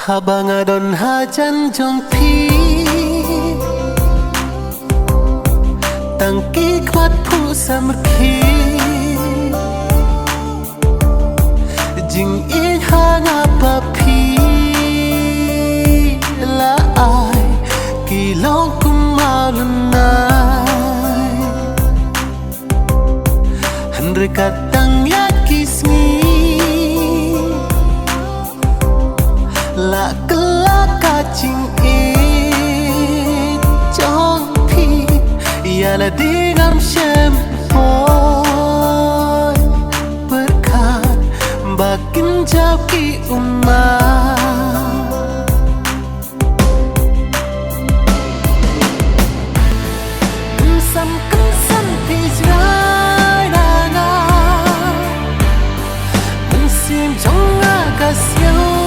Habangadon hajan jongpi Tangki kuat pu samki Jing i hanga papi La ai kilong kumalunay Henry katang yakismi La kelaka jing i chong pi Ya la dingam shem boy Berkat bakin jauh ki umah Kensam pijrai nanga Mensim jong agasiau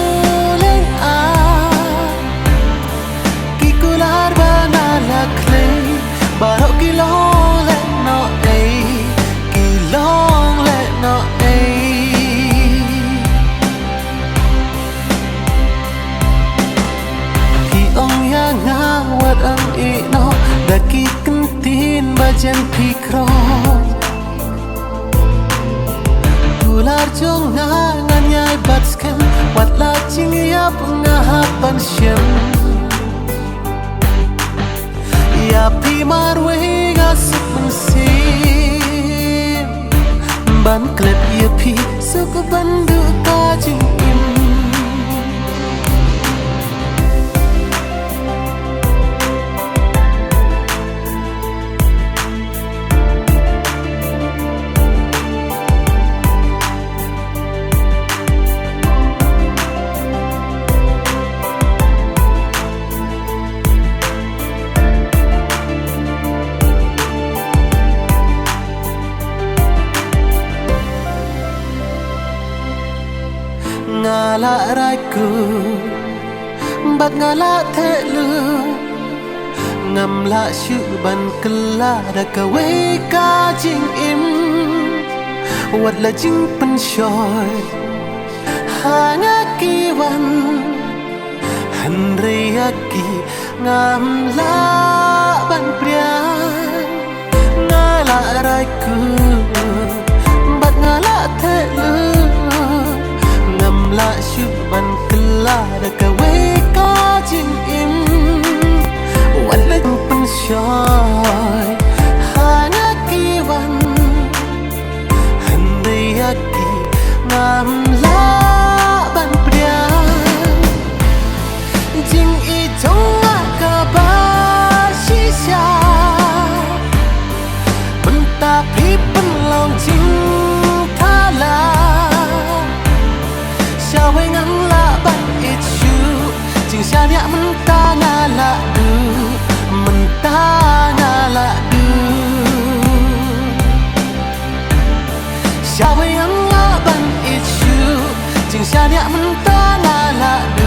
Barok kilong let no ay Kilong let no ay Kiong yang ngawat ang ino Daki kentin bajan pikro Tular jong ngangan nyai batsken Wat lacing ya pengahapan syem Ya pi marwe gasuk mensim Ban klep ya pi suku bandu kajing im Ngala raiku Bat ngala telu Ngamla syuban kela Da kawe ka jing im Wat la jing pensyoy Hanga kiwan Henry aki Ngamla ban priang Ngala raiku Bat ngala telu La syuban kelah kawe ka jing im Wala pensyoy Hana kiwan Henry aki ngamla ban priang Jing i jong kabar shisha Bentapi penlong jing thala Syawai ngala ban itu Jing syariak mentah ngala du Mentah ngala du Syawai ngala ban itu Jing syariak mentah ngala du